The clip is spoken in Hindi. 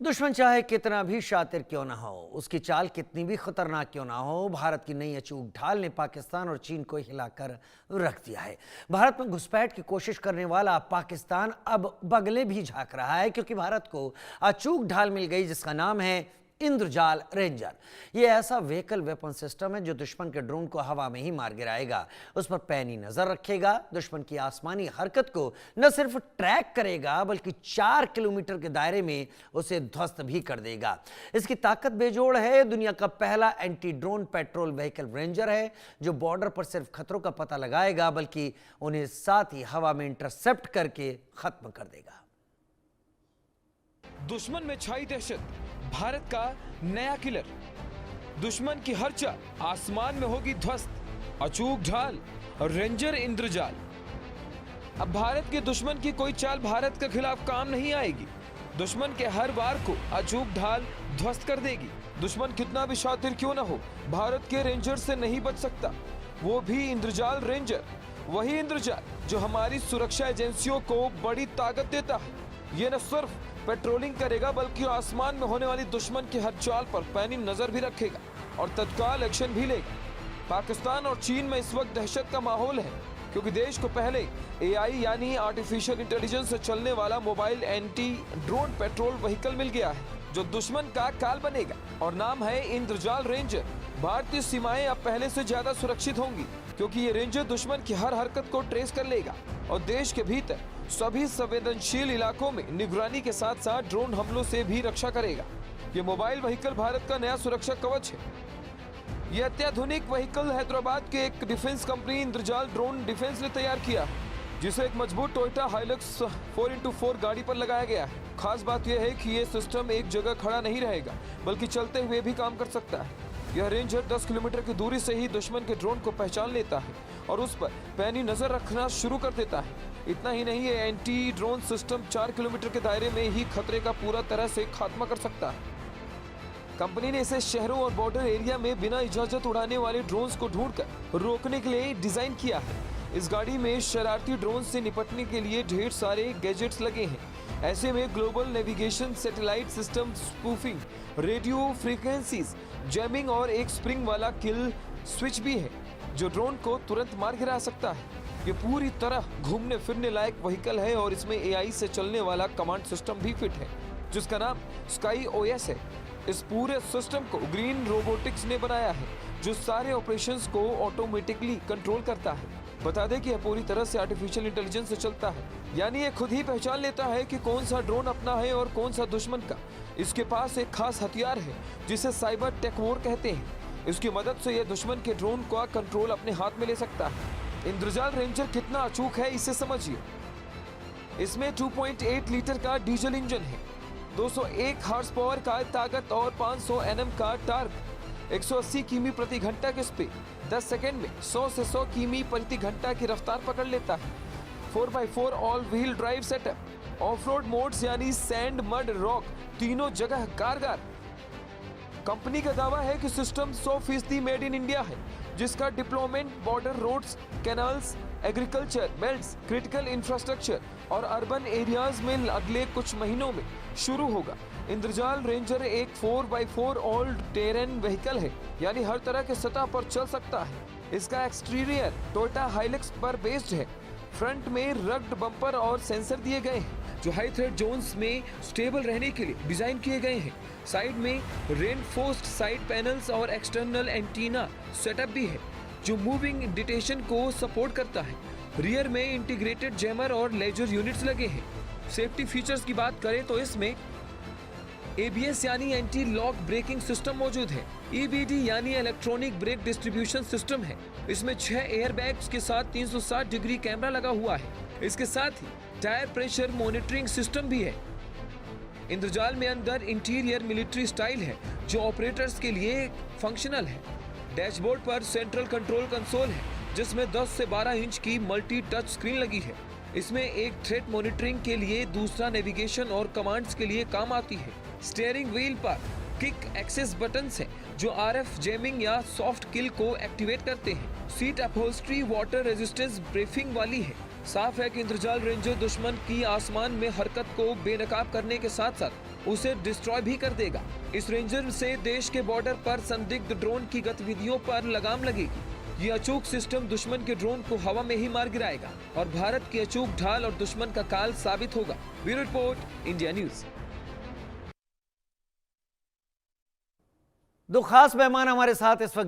दुश्मन चाहे कितना भी शातिर क्यों ना हो, उसकी चाल कितनी भी खतरनाक क्यों ना हो, भारत की नई अचूक ढाल ने पाकिस्तान और चीन को हिलाकर रख दिया है। भारत में घुसपैठ की कोशिश करने वाला पाकिस्तान अब बगले भी झांक रहा है, क्योंकि भारत को अचूक ढाल मिल गई जिसका नाम है इंद्रजाल रेंजर। यह ऐसा व्हीकल वेपन सिस्टम है जो दुश्मन के ड्रोन को हवा में ही मार गिराएगा, उस पर पैनी नजर रखेगा, दुश्मन की आसमानी हरकत को न सिर्फ ट्रैक करेगा बल्कि 4 किलोमीटर के दायरे में उसे ध्वस्त भी कर देगा। इसकी ताकत बेजोड़ है। दुनिया का पहला anti drone patrol vehicle ranger है जो बॉर्डर पर सिर्फ खतरों का पता लगाएगा बल्कि उन्हें साथ ही हवा में इंटरसेप्ट करके खत्म कर देगा। दुश्मन में छाई दहशत, भारत का नया किलर। दुश्मन की हर चाल आसमान में होगी ध्वस्त। अचूक ढाल और रेंजर इंद्रजाल। अब भारत के दुश्मन की कोई चाल भारत के खिलाफ काम नहीं आएगी। दुश्मन के हर वार को अचूक ढाल ध्वस्त कर देगी। दुश्मन कितना भी शातिर क्यों ना हो, भारत के रेंजर से नहीं बच सकता, वो भी इंद्रजाल रेंजर। वही इंद्रजाल जो हमारी सुरक्षा एजेंसियों को बड़ी ताकत देता है। ये न सिर्फ पेट्रोलिंग करेगा बल्कि आसमान में होने वाली दुश्मन की हर चाल पर पैनी नजर भी रखेगा और तत्काल एक्शन भी लेगा। पाकिस्तान और चीन में इस वक्त दहशत का माहौल है, क्योंकि देश को पहले एआई यानी आर्टिफिशियल इंटेलिजेंस से चलने वाला mobile anti drone patrol vehicle मिल गया है जो दुश्मन का काल बनेगा और नाम है इंद्रजाल रेंजर। भारतीय सीमाएं अब पहले से ज्यादा सुरक्षित होंगी, क्योंकि ये रेंजर दुश्मन की हर हरकत को ट्रेस कर लेगा और देश के भीतर सभी संवेदनशील इलाकों में निगरानी के साथ साथ ड्रोन हमलों से भी रक्षा करेगा। ये मोबाइल व्हीकल भारत का नया सुरक्षा कवच है। ये अत्याधुनिक व्हीकल हैदराबाद के एक डिफेंस कंपनी इंद्रजाल ड्रोन डिफेंस ने तैयार किया है, जिसे एक मजबूत टोयोटा हाइलक्स 4x4 गाड़ी पर लगाया गया है। खास बात यह है कि ये सिस्टम एक जगह खड़ा नहीं रहेगा बल्कि चलते हुए भी काम कर सकता है। यह रेंजर 10 किलोमीटर की दूरी से ही दुश्मन के ड्रोन को पहचान लेता है और उस पर पैनी नजर रखना शुरू कर देता है। इतना ही नहीं, ये एंटी ड्रोन सिस्टम 4 किलोमीटर के दायरे में ही खतरे का पूरा तरह से खात्मा कर सकता है। कंपनी ने इसे शहरों और बॉर्डर एरिया में बिना इजाजत उड़ाने वाले ड्रोन्स को ढूंढकर रोकने के लिए डिजाइन किया है। इस गाड़ी में शरारती ड्रोन से निपटने के लिए ढेर सारे गैजेट्स लगे हैं। ऐसे में global navigation, satellite system, spoofing, radio frequencies, jamming और एक स्प्रिंग वाला किल स्विच भी है जो ड्रोन को तुरंत मार गिरा सकता है। ये पूरी तरह घूमने फिरने लायक व्हीकल है और इसमें एआई से चलने वाला कमांड सिस्टम भी फिट है जिसका नाम स्काई ओएस है। इस पूरे सिस्टम को ग्रीन रोबोटिक्स ने बनाया है जो सारे ऑपरेशंस को ऑटोमेटिकली कंट्रोल करता है। बता दें कि यह पूरी तरह से आर्टिफिशियल इंटेलिजेंस से चलता है, यानी ये खुद ही पहचान लेता है कि कौन सा ड्रोन अपना है और कौन सा दुश्मन का। इसके पास एक खास हथियार है जिसे साइबर टेकवोर कहते हैं। इसकी मदद से यह दुश्मन के ड्रोन का कंट्रोल अपने हाथ में ले सकता है। इंद्रजाल रेंजर कितना अचूक है इसे समझिए। इसमें 2.8 लीटर का डीजल इंजन है, 201 हॉर्स पावर का ताकत और 500 एनएम का टार्क, 180 किमी प्रति घंटा की स्पीड, 10 सेकंड में 100 से 100 किमी प्रति घंटा की रफ्तार पकड़ लेता है। 4x4 all wheel drive setup, of road modes यानी सैंड, मड, रॉक तीनों जगह कारगर। कंपनी का दावा है कि सिस्टम 100% मेड इन इंडिया है, जिसका deployment border roads, canals, agriculture belts, critical infrastructure और अर्बन एरियाज में अगले कुछ महीनों में शुरू होगा। इंद्रजाल रेंजर एक 4x4 ऑल टेरेन व्हीकल है, यानी हर तरह के सतह पर चल सकता है। इसका एक्सटीरियर टोयोटा हाइलक्स पर बेस्ड है। फ्रंट में रग्ड बम्पर और सेंसर दिए गए हैं जो हाई थ्रेड जोन्स में स्टेबल रहने के लिए डिजाइन किए गए हैं। साइड में रेनफोर्स्ड साइड पैनल्स और एक्सटर्नल एंटीना सेटअप भी है जो मूविंग डिटेक्शन को सपोर्ट करता है। रियर में इंटीग्रेटेड जैमर और लेजर यूनिट्स लगे हैं। सेफ्टी फीचर्स की बात करें तो इसमें ABS यानी एंटी लॉक ब्रेकिंग सिस्टम मौजूद है। EBD यानी इलेक्ट्रॉनिक ब्रेक डिस्ट्रीब्यूशन सिस्टम है। इसमें 6 एयर बैग्स के साथ 360 डिग्री कैमरा लगा हुआ है। इसके साथ ही टायर प्रेशर मॉनिटरिंग सिस्टम भी है। इंद्रजाल में अंदर इंटीरियर मिलिट्री स्टाइल है जो ऑपरेटर्स के लिए फंक्शनल है। डैशबोर्ड पर सेंट्रल कंट्रोल कंसोल है जिसमें 10 से 12 इंच की मल्टी टच स्क्रीन लगी है। इसमें एक थ्रेट मॉनिटरिंग के लिए, दूसरा नेविगेशन और कमांड्स के लिए काम आती है। स्टीयरिंग व्हील पर किक एक्सेस बटन्स हैं जो RF जैमिंग या सॉफ्ट किल को एक्टिवेट करते हैं। सीट अपहोल्स्ट्री वाटर रेजिस्टेंस ब्रेफिंग वाली है। साफ है कि इंद्रजाल रेंजर दुश्मन की आसमान में हरकत को बेनकाब करने के साथ साथ उसे डिस्ट्रॉय भी कर देगा। इस रेंजर से देश के बॉर्डर पर संदिग्ध ड्रोन की गतिविधियों पर लगाम लगेगी। ये अचूक सिस्टम दुश्मन के ड्रोन को हवा में ही मार गिराएगा और भारत की अचूक ढाल और दुश्मन का काल साबित होगा। Bureau report, India news. दो खास मेहमान हमारे साथ इस वक्त